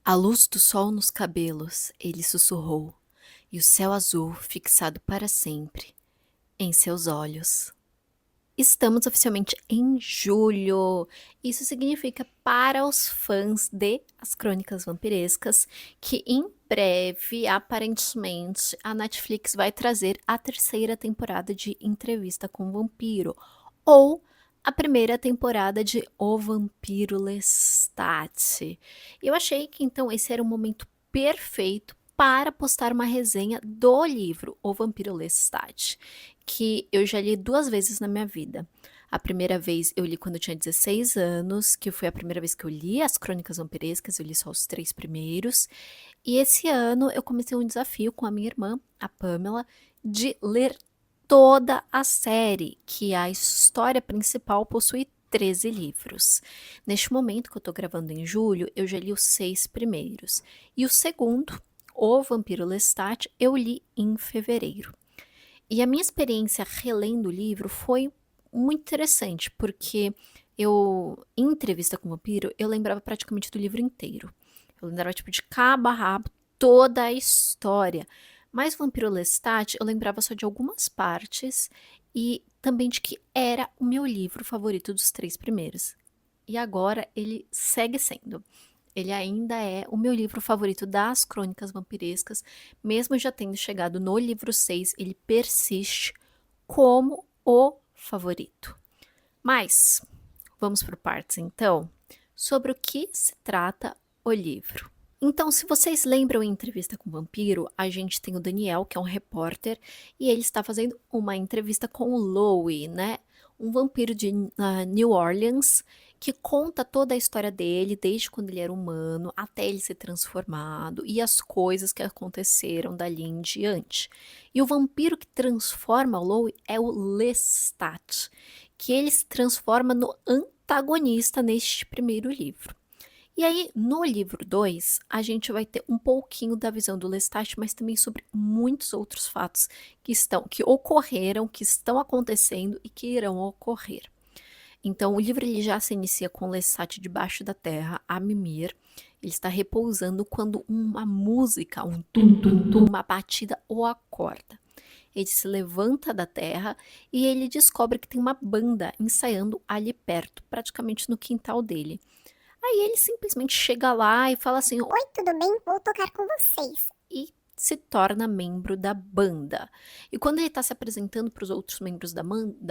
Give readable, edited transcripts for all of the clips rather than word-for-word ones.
A luz do sol nos cabelos, ele sussurrou, e o céu azul fixado para sempre em seus olhos. Estamos oficialmente em julho. Isso significa para os fãs de As Crônicas Vampirescas que em breve, aparentemente, a Netflix vai trazer a terceira temporada de Entrevista com o Vampiro ou a primeira temporada de O Vampiro Lestat. Eu achei que então esse era o momento perfeito para postar uma resenha do livro O Vampiro Lestat, que eu já li 2 vezes na minha vida. A primeira vez eu li quando eu tinha 16 anos, que foi a primeira vez que eu li As Crônicas Vampirescas, eu li só os 3 primeiros. E esse ano eu comecei um desafio com a minha irmã, a Pamela, de ler toda a série, que a história principal possui 13 livros. Neste momento que eu tô gravando em julho, eu já li os 6 primeiros. E o segundo, O Vampiro Lestat, eu li em fevereiro. E a minha experiência relendo o livro foi muito interessante, porque em Entrevista com o Vampiro, eu lembrava praticamente do livro inteiro. Eu lembrava, tipo, de cabo a rabo, toda a história. Mas Vampiro Lestat, eu lembrava só de algumas partes e também de que era o meu livro favorito dos 3 primeiros. E agora ele segue sendo. Ele ainda é o meu livro favorito das Crônicas Vampirescas, mesmo já tendo chegado no livro 6, ele persiste como o favorito. Mas, vamos por partes então, sobre o que se trata o livro. Então, se vocês lembram em Entrevista com o Vampiro, a gente tem o Daniel, que é um repórter, e ele está fazendo uma entrevista com o Louie, né? Um vampiro de New Orleans, que conta toda a história dele, desde quando ele era humano até ele ser transformado, e as coisas que aconteceram dali em diante. E o vampiro que transforma o Louie é o Lestat, que ele se transforma no antagonista neste primeiro livro. E aí, no livro 2, a gente vai ter um pouquinho da visão do Lestat, mas também sobre muitos outros fatos que ocorreram, que estão acontecendo e que irão ocorrer. Então, o livro ele já se inicia com Lestat debaixo da terra, a mimir. Ele está repousando quando uma música, um tum-tum-tum, uma batida o acorda. Ele se levanta da terra e ele descobre que tem uma banda ensaiando ali perto, praticamente no quintal dele. Aí ele simplesmente chega lá e fala assim: Oi, tudo bem? Vou tocar com vocês. e se torna membro da banda. E quando ele tá se apresentando para os outros membros da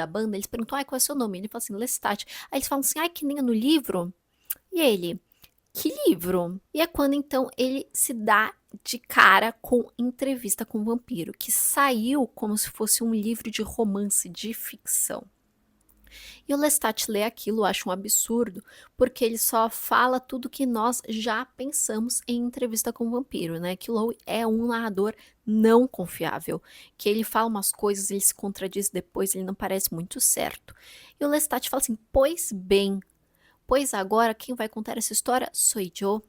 banda, eles perguntam: ai, qual é o seu nome? Ele fala assim: Lestat. Aí eles falam assim: ai, que nem é no livro? E ele: que livro? E é quando então ele se dá de cara com Entrevista com o Vampiro, que saiu como se fosse um livro de romance de ficção. E o Lestat lê aquilo, acha um absurdo, porque ele só fala tudo que nós já pensamos em Entrevista com o Vampiro, né? Que o Lowe é um narrador não confiável, que ele fala umas coisas, ele se contradiz depois, ele não parece muito certo. E o Lestat fala assim: pois bem, pois agora quem vai contar essa história sou eu.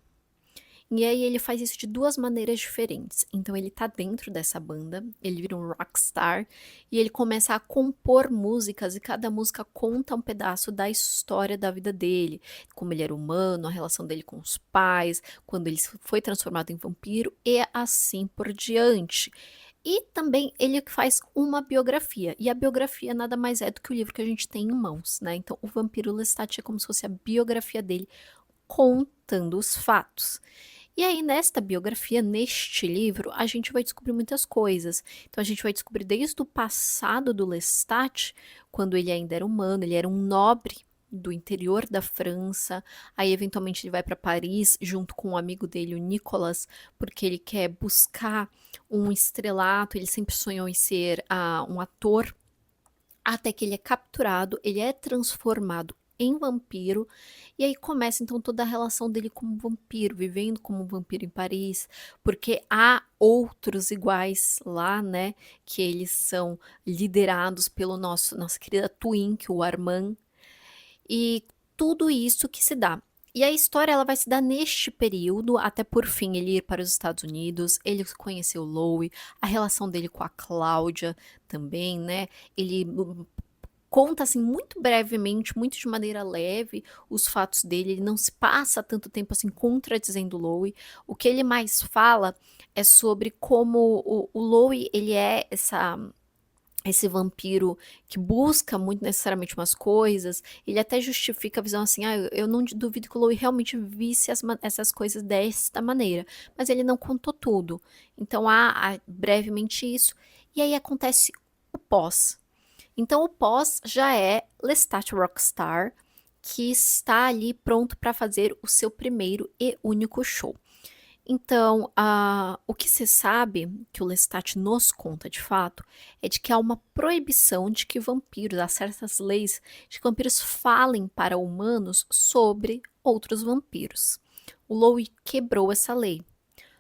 E aí ele faz isso de 2 maneiras diferentes. Então ele tá dentro dessa banda, ele vira um rockstar e ele começa a compor músicas e cada música conta um pedaço da história da vida dele, como ele era humano, a relação dele com os pais, quando ele foi transformado em vampiro e assim por diante. E também ele faz uma biografia, e a biografia nada mais é do que o livro que a gente tem em mãos, né? Então o Vampiro Lestat é como se fosse a biografia dele contando os fatos. E aí, nesta biografia, neste livro, a gente vai descobrir muitas coisas. Então, a gente vai descobrir desde o passado do Lestat, quando ele ainda era humano, ele era um nobre do interior da França. Aí, eventualmente, ele vai para Paris junto com um amigo dele, o Nicolas, porque ele quer buscar um estrelato. Ele sempre sonhou em ser um ator. Até que ele é capturado, ele é transformado em vampiro, e aí começa então toda a relação dele como vampiro, vivendo como vampiro em Paris, porque há outros iguais lá, né, que eles são liderados pelo nossa querida Twink, o Armand, e tudo isso que se dá. E a história ela vai se dar neste período, até por fim ele ir para os Estados Unidos, ele conheceu o Louie, a relação dele com a Cláudia também, né, ele conta, assim, muito brevemente, muito de maneira leve, os fatos dele, ele não se passa tanto tempo, assim, contradizendo o Louis. O que ele mais fala é sobre como o Louis, ele é esse vampiro que busca muito necessariamente umas coisas, ele até justifica a visão assim: "Ah, eu não duvido que o Louis realmente visse essas coisas desta maneira", mas ele não contou tudo. Então há brevemente isso, e aí acontece o pós. Então o pós já é Lestat Rockstar, que está ali pronto para fazer o seu primeiro e único show. Então, o que se sabe, que o Lestat nos conta de fato, é de que há uma proibição de que vampiros, há certas leis de que vampiros falem para humanos sobre outros vampiros. O Louis quebrou essa lei.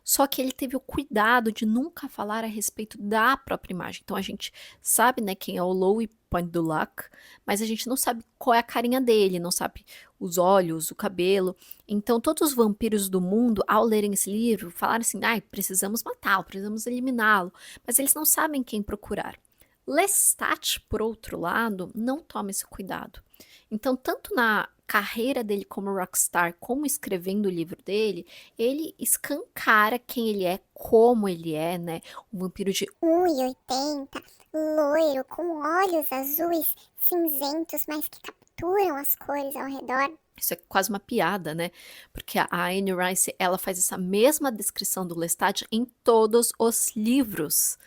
Só que ele teve o cuidado de nunca falar a respeito da própria imagem. Então a gente sabe, né, quem é o Louis Point du Lac, mas a gente não sabe qual é a carinha dele, não sabe os olhos, o cabelo. Então todos os vampiros do mundo, ao lerem esse livro, falaram assim: "Ai, precisamos matá-lo, precisamos eliminá-lo", mas eles não sabem quem procurar. Lestat, por outro lado, não toma esse cuidado. Então, tanto na carreira dele como rockstar, como escrevendo o livro dele, ele escancara quem ele é, como ele é, né, um vampiro de 1,80, loiro, com olhos azuis cinzentos, mas que capturam as cores ao redor. isso é quase uma piada, né, porque a Anne Rice, ela faz essa mesma descrição do Lestat em todos os livros.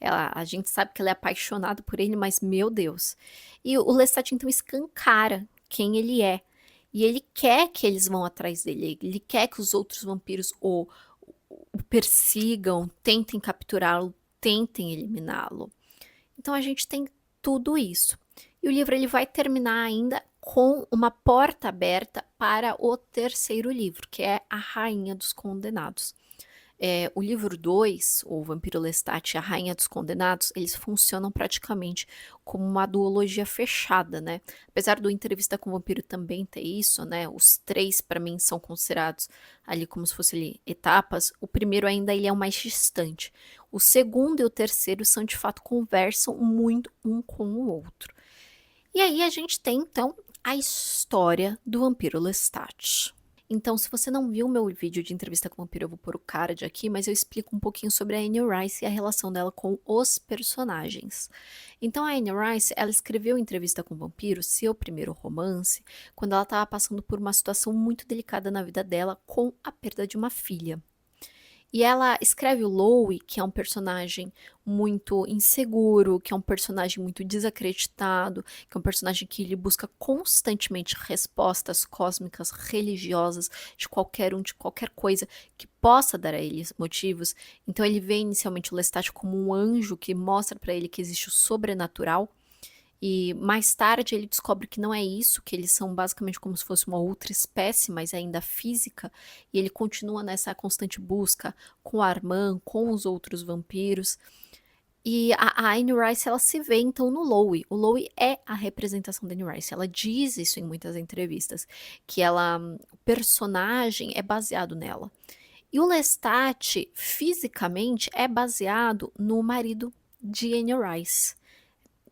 A gente sabe que ela é apaixonada por ele, mas meu Deus. E o Lestat então escancara quem ele é. E ele quer que eles vão atrás dele, ele quer que os outros vampiros o persigam, tentem capturá-lo, tentem eliminá-lo. Então a gente tem tudo isso. E o livro ele vai terminar ainda com uma porta aberta para o terceiro livro, que é A Rainha dos Condenados. O livro 2, O Vampiro Lestat e A Rainha dos Condenados, eles funcionam praticamente como uma duologia fechada, né. Apesar do Entrevista com o Vampiro também ter isso, né, os 3 para mim são considerados ali como se fossem ali etapas, o primeiro ainda ele é o mais distante. O segundo e o terceiro são de fato conversam muito um com o outro. E aí a gente tem então a história do Vampiro Lestat. Então, se você não viu o meu vídeo de entrevista com o vampiro, eu vou pôr o card aqui, mas eu explico um pouquinho sobre a Anne Rice e a relação dela com os personagens. Então, a Anne Rice, ela escreveu Entrevista com o Vampiro, seu primeiro romance, quando ela estava passando por uma situação muito delicada na vida dela com a perda de uma filha. E ela escreve o Louis, que é um personagem muito inseguro, que é um personagem muito desacreditado, que é um personagem que ele busca constantemente respostas cósmicas, religiosas, de qualquer de qualquer coisa que possa dar a ele motivos. Então ele vê inicialmente o Lestat como um anjo que mostra para ele que existe o sobrenatural, e mais tarde ele descobre que não é isso, que eles são basicamente como se fosse uma outra espécie, mas ainda física, e ele continua nessa constante busca com a Armand, com os outros vampiros. E a Anne Rice, ela se vê então no Louis. O Louis é a representação da Anne Rice. Ela diz isso em muitas entrevistas, que o personagem é baseado nela. E o Lestat, fisicamente, é baseado no marido de Anne Rice,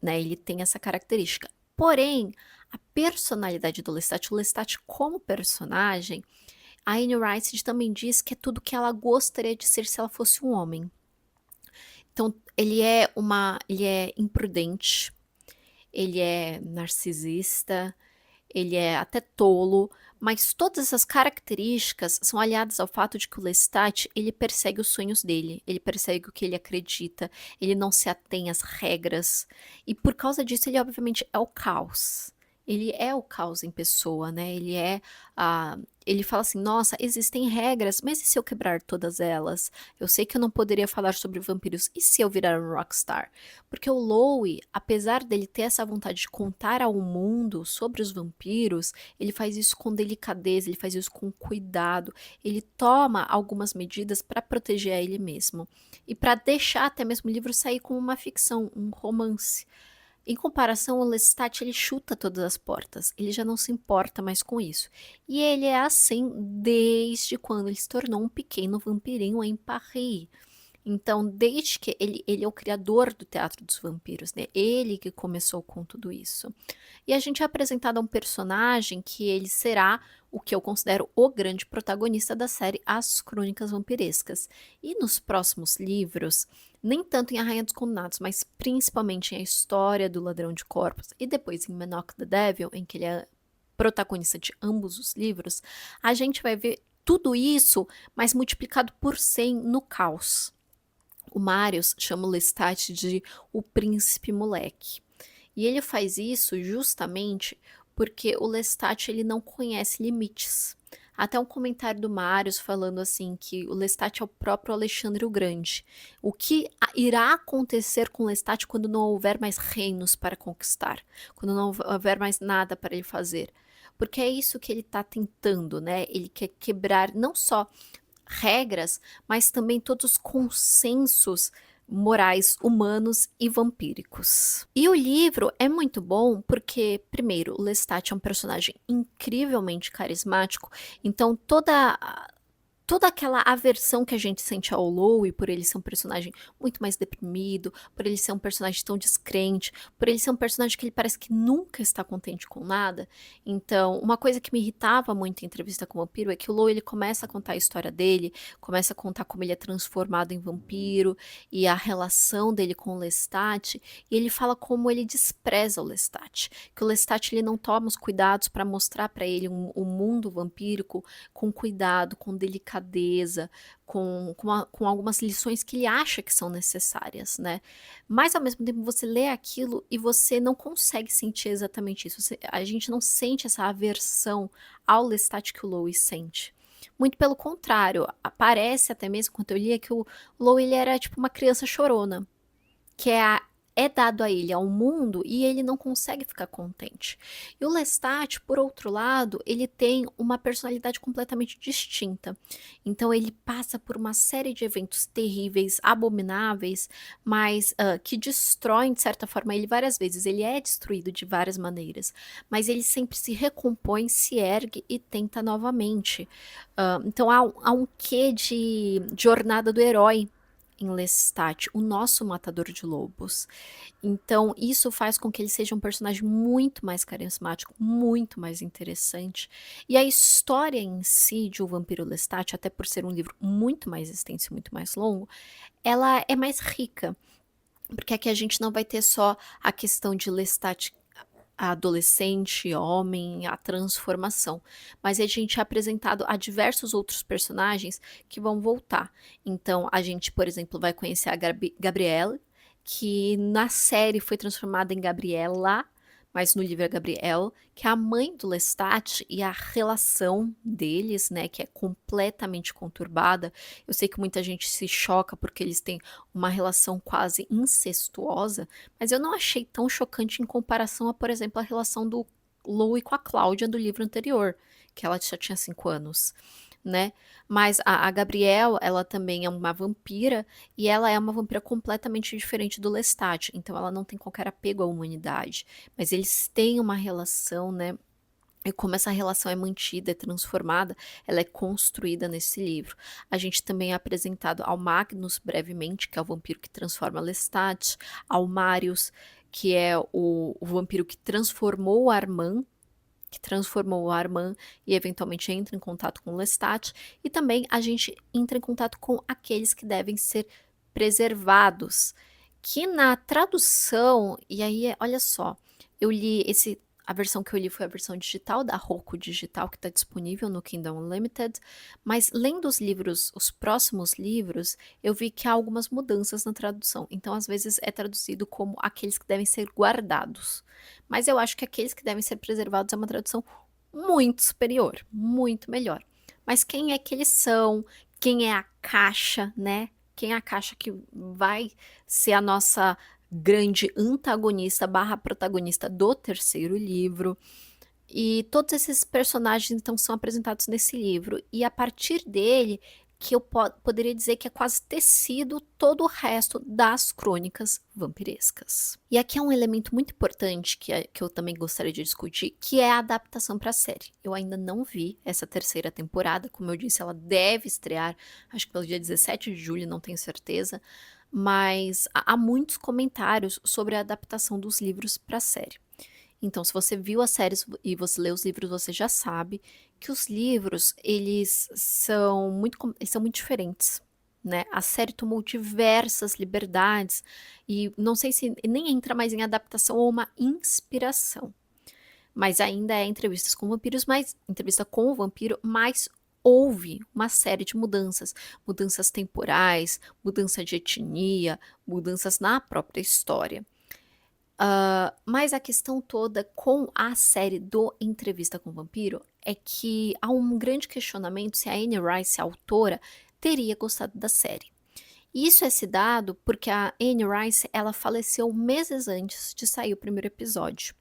né, ele tem essa característica. Porém, a personalidade do Lestat, o Lestat como personagem, a Anne Rice também diz que é tudo que ela gostaria de ser se ela fosse um homem. Então, ele é imprudente, ele é narcisista, ele é até tolo, mas todas essas características são aliadas ao fato de que o Lestat, ele persegue os sonhos dele, ele persegue o que ele acredita, ele não se atém às regras, e por causa disso ele obviamente é o caos. Ele é o caos em pessoa, né, ele fala assim: "Nossa, existem regras, mas e se eu quebrar todas elas? Eu sei que eu não poderia falar sobre vampiros, e se eu virar um rockstar?" Porque o Louis, apesar dele ter essa vontade de contar ao mundo sobre os vampiros, ele faz isso com delicadeza, ele faz isso com cuidado, ele toma algumas medidas para proteger a ele mesmo, e para deixar até mesmo o livro sair como uma ficção, um romance. Em comparação, o Lestat ele chuta todas as portas, ele já não se importa mais com isso. E ele é assim desde quando ele se tornou um pequeno vampirinho em Paris. Então, desde que ele é o criador do teatro dos vampiros, né? Ele que começou com tudo isso. E a gente é apresentado a um personagem que ele será o que eu considero o grande protagonista da série As Crônicas Vampirescas. E nos próximos livros, nem tanto em A Rainha dos Condenados, mas principalmente em A História do Ladrão de Corpos e depois em Menoch the Devil, em que ele é protagonista de ambos os livros, a gente vai ver tudo isso, mas multiplicado por 100 no caos. O Marius chama o Lestat de o príncipe moleque. E ele faz isso justamente porque o Lestat ele não conhece limites. Até um comentário do Marius falando assim que o Lestat é o próprio Alexandre o Grande. O que irá acontecer com o Lestat quando não houver mais reinos para conquistar? Quando não houver mais nada para ele fazer? Porque é isso que ele está tentando, né? Ele quer quebrar não só regras, mas também todos os consensos morais humanos e vampíricos. E o livro é muito bom porque, primeiro, o Lestat é um personagem incrivelmente carismático, então toda aquela aversão que a gente sente ao Louis por ele ser um personagem muito mais deprimido, por ele ser um personagem tão descrente, por ele ser um personagem que ele parece que nunca está contente com nada. Então, uma coisa que me irritava muito em Entrevista com o Vampiro é que o Louis ele começa a contar a história dele, começa a contar como ele é transformado em vampiro e a relação dele com o Lestat, e ele fala como ele despreza o Lestat, que o Lestat ele não toma os cuidados para mostrar para ele um mundo vampírico com cuidado, com delicadeza, com algumas lições que ele acha que são necessárias, né? Mas ao mesmo tempo você lê aquilo e você não consegue sentir exatamente isso. A gente não sente essa aversão ao Lestat que o Louis sente. Muito pelo contrário, parece até mesmo quando eu lia que o Louis ele era tipo uma criança chorona, que é dado a ele, ao mundo, e ele não consegue ficar contente. E o Lestat, por outro lado, ele tem uma personalidade completamente distinta. Então ele passa por uma série de eventos terríveis, abomináveis, mas que destroem, de certa forma, ele várias vezes. Ele é destruído de várias maneiras, mas ele sempre se recompõe, se ergue e tenta novamente. Então há um quê de jornada do herói em Lestat, o nosso matador de lobos. Então, isso faz com que ele seja um personagem muito mais carismático, muito mais interessante. E a história em si de O Vampiro Lestat, até por ser um livro muito mais extenso e muito mais longo, ela é mais rica. Porque aqui a gente não vai ter só a questão de Lestat adolescente, homem, a transformação. Mas a gente é apresentado a diversos outros personagens que vão voltar. Então, a gente, por exemplo, vai conhecer a Gabrielle, que na série foi transformada em Gabriela, mas no livro é Gabrielle, que é a mãe do Lestat, e a relação deles, né, que é completamente conturbada. Eu sei que muita gente se choca porque eles têm uma relação quase incestuosa, mas eu não achei tão chocante em comparação a, por exemplo, a relação do Louis com a Cláudia do livro anterior, que ela só tinha 5 anos, né? Mas a Gabrielle, ela também é uma vampira, e ela é uma vampira completamente diferente do Lestat, então ela não tem qualquer apego à humanidade, mas eles têm uma relação, né? E como essa relação é mantida, é transformada, ela é construída nesse livro. A gente também é apresentado ao Magnus brevemente, que é o vampiro que transforma Lestat, ao Marius, que é o vampiro que transformou o Armand, e eventualmente entra em contato com o Lestat, e também a gente entra em contato com aqueles que devem ser preservados, que na tradução, e aí olha só, eu li a versão que eu li foi a versão digital da Roku Digital, que está disponível no Kindle Unlimited, mas lendo os livros, os próximos livros, eu vi que há algumas mudanças na tradução, então às vezes é traduzido como aqueles que devem ser guardados, mas eu acho que aqueles que devem ser preservados é uma tradução muito superior, muito melhor. Mas quem é que eles são? Quem é a caixa, né? Quem é a caixa que vai ser a nossa grande antagonista barra protagonista do terceiro livro? E todos esses personagens então são apresentados nesse livro, e a partir dele que eu poderia dizer que é quase tecido todo o resto das crônicas vampirescas. E aqui é um elemento muito importante que eu também gostaria de discutir, que é a adaptação para a série. Eu ainda não vi essa terceira temporada, como eu disse, ela deve estrear, acho que pelo dia 17 de julho, não tenho certeza, mas há muitos comentários sobre a adaptação dos livros para a série. Então, se você viu as séries e você lê os livros, você já sabe que os livros, eles são muito diferentes, né. A série tomou diversas liberdades e não sei se nem entra mais em adaptação ou uma inspiração, mas ainda é entrevista com o vampiro, mas houve uma série de mudanças, mudanças temporais, mudança de etnia, mudanças na própria história. Mas a questão toda com a série do Entrevista com o Vampiro é que há um grande questionamento se a Anne Rice, a autora, teria gostado da série. E isso é se dado porque a Anne Rice, ela faleceu meses antes de sair o primeiro episódio.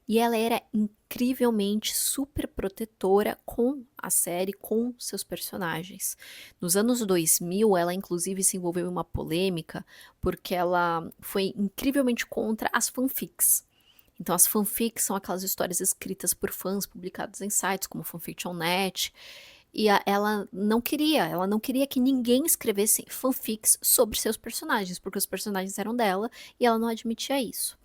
E ela era incrivelmente super protetora com a série, com seus personagens. Nos anos 2000, ela inclusive se envolveu em uma polêmica, porque ela foi incrivelmente contra as fanfics. Então as fanfics são aquelas histórias escritas por fãs, publicadas em sites como Fanfiction.net, e ela não queria que ninguém escrevesse fanfics sobre seus personagens, porque os personagens eram dela e ela não admitia isso.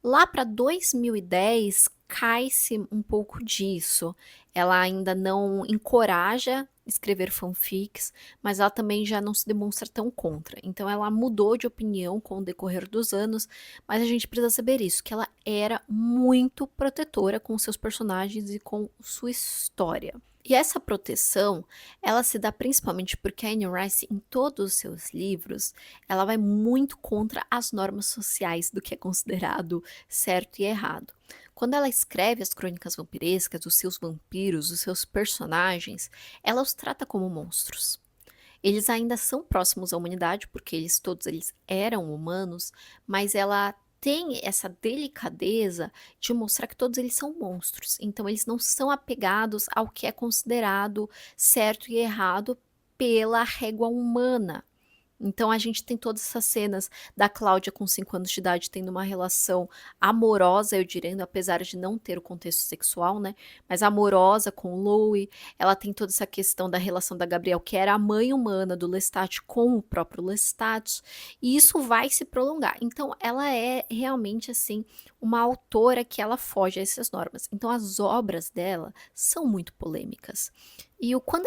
Lá para 2010, cai-se um pouco disso. Ela ainda não encoraja escrever fanfics, mas ela também já não se demonstra tão contra. Então ela mudou de opinião com o decorrer dos anos, mas a gente precisa saber isso, que ela era muito protetora com seus personagens e com sua história. E essa proteção, ela se dá principalmente porque a Anne Rice, em todos os seus livros, ela vai muito contra as normas sociais do que é considerado certo e errado. Quando ela escreve as crônicas vampirescas, os seus vampiros, os seus personagens, ela os trata como monstros. Eles ainda são próximos à humanidade, porque todos eles eram humanos, mas ela tem essa delicadeza de mostrar que todos eles são monstros. Então eles não são apegados ao que é considerado certo e errado pela régua humana. Então a gente tem todas essas cenas da Cláudia com 5 anos de idade tendo uma relação amorosa, eu diria, apesar de não ter o contexto sexual, né, mas amorosa com o Louis. Ela tem toda essa questão da relação da Gabrielle, que era a mãe humana do Lestat com o próprio Lestat, e isso vai se prolongar. Então ela é realmente, assim, uma autora que ela foge a essas normas. Então as obras dela são muito polêmicas. E quando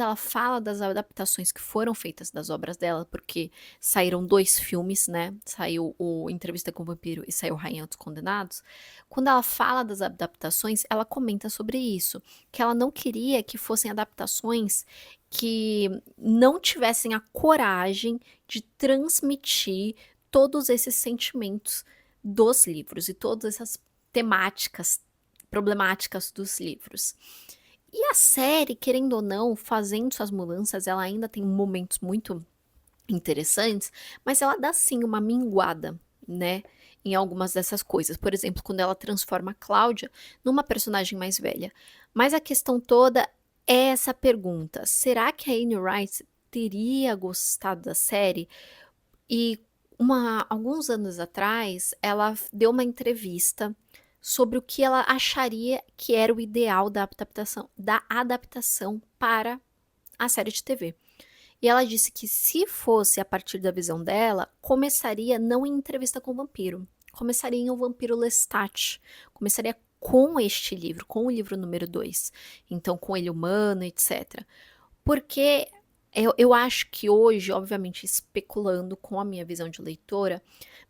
ela fala das adaptações que foram feitas das obras dela, porque saíram 2 filmes, né, saiu o Entrevista com o Vampiro e saiu Rainha dos Condenados, quando ela fala das adaptações, ela comenta sobre isso, que ela não queria que fossem adaptações que não tivessem a coragem de transmitir todos esses sentimentos dos livros e todas essas temáticas problemáticas dos livros. E a série, querendo ou não, fazendo suas mudanças, ela ainda tem momentos muito interessantes, mas ela dá sim uma minguada, né, em algumas dessas coisas. Por exemplo, quando ela transforma a Cláudia numa personagem mais velha. Mas a questão toda é essa pergunta: será que a Anne Rice teria gostado da série? E alguns anos atrás, ela deu uma entrevista sobre o que ela acharia que era o ideal da adaptação para a série de TV. E ela disse que, se fosse a partir da visão dela, começaria não em Entrevista com o Vampiro, começaria em O Vampiro Lestat, começaria com este livro, com o livro número 2, então com ele humano, etc. Porque eu acho que hoje, obviamente especulando com a minha visão de leitora,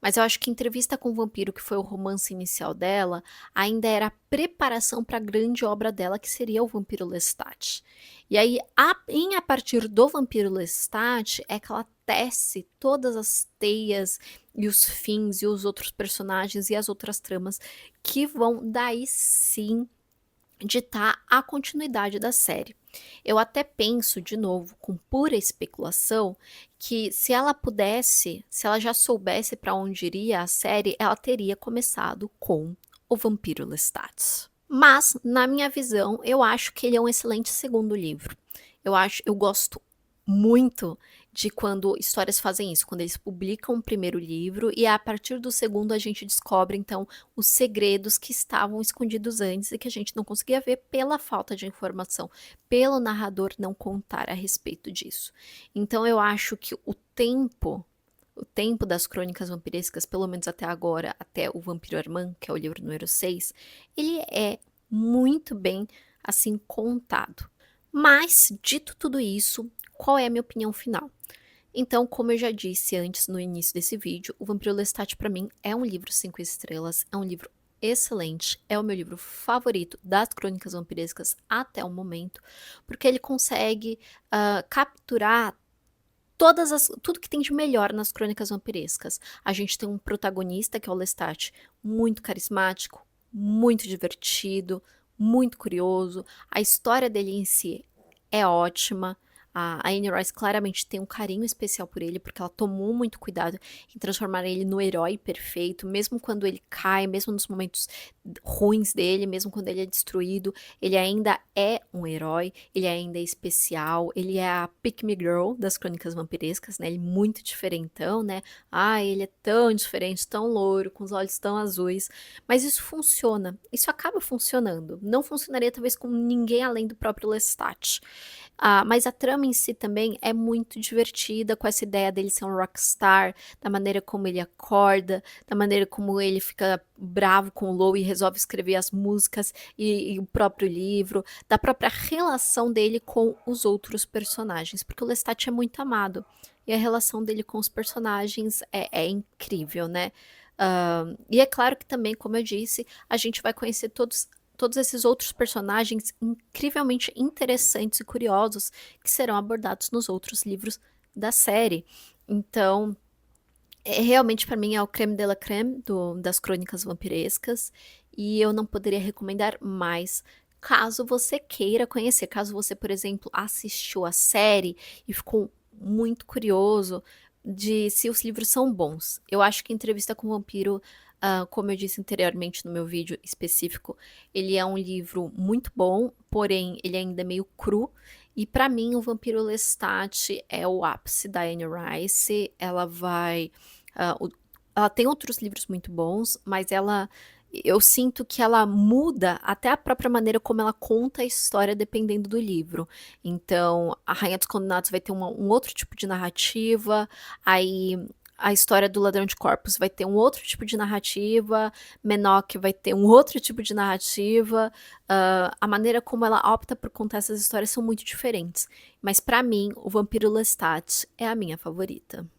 mas eu acho que Entrevista com o Vampiro, que foi o romance inicial dela, ainda era a preparação para a grande obra dela, que seria o Vampiro Lestat. E aí, a partir do Vampiro Lestat, é que ela tece todas as teias e os fins e os outros personagens e as outras tramas que vão daí sim ditar a continuidade da série. Eu até penso, de novo, com pura especulação, que se ela já soubesse para onde iria a série, ela teria começado com O Vampiro Lestat. Mas, na minha visão, eu acho que ele é um excelente segundo livro. Eu gosto muito de quando histórias fazem isso, quando eles publicam o primeiro livro e a partir do segundo a gente descobre então os segredos que estavam escondidos antes e que a gente não conseguia ver pela falta de informação, pelo narrador não contar a respeito disso. Então eu acho que o tempo das crônicas vampirescas, pelo menos até agora, até o Vampiro Armand, que é o livro número 6, ele é muito bem assim contado. Mas, dito tudo isso, qual é a minha opinião final? Então, como eu já disse antes no início desse vídeo, o Vampiro Lestat para mim é um livro 5 estrelas, é um livro excelente, é o meu livro favorito das crônicas vampirescas até o momento, porque ele consegue capturar tudo que tem de melhor nas crônicas vampirescas. A gente tem um protagonista, que é o Lestat, muito carismático, muito divertido, muito curioso. A história dele em si é ótima. A Anne Rice claramente tem um carinho especial por ele, porque ela tomou muito cuidado em transformar ele no herói perfeito, mesmo quando ele cai, mesmo nos momentos ruins dele, mesmo quando ele é destruído, ele ainda é um herói, ele ainda é especial, ele é a Pick Me Girl das crônicas vampirescas, né? Ele é muito diferentão, né? Ah, ele é tão diferente, tão loiro, com os olhos tão azuis, mas isso funciona, isso acaba funcionando. Não funcionaria talvez com ninguém além do próprio Lestat. Mas a trama em si também é muito divertida, com essa ideia dele ser um rockstar, da maneira como ele acorda, da maneira como ele fica bravo com o Lo e resolve escrever as músicas e o próprio livro, da própria relação dele com os outros personagens, porque o Lestat é muito amado, e a relação dele com os personagens é incrível, né? E é claro que também, como eu disse, a gente vai conhecer todos esses outros personagens incrivelmente interessantes e curiosos que serão abordados nos outros livros da série. Então, realmente para mim é o creme de la creme das crônicas vampirescas e eu não poderia recomendar mais. Caso você queira conhecer, caso você, por exemplo, assistiu a série e ficou muito curioso de se os livros são bons. Eu acho que Entrevista com o Vampiro, como eu disse anteriormente no meu vídeo específico, ele é um livro muito bom, porém ele ainda é meio cru. E para mim, o Vampiro Lestat é o ápice da Anne Rice. Ela tem outros livros muito bons, mas eu sinto que ela muda até a própria maneira como ela conta a história dependendo do livro. Então, a Rainha dos Condenados vai ter um outro tipo de narrativa, aí a história do Ladrão de Corpos vai ter um outro tipo de narrativa, Menoch vai ter um outro tipo de narrativa, a maneira como ela opta por contar essas histórias são muito diferentes. Mas pra mim, o Vampiro Lestat é a minha favorita.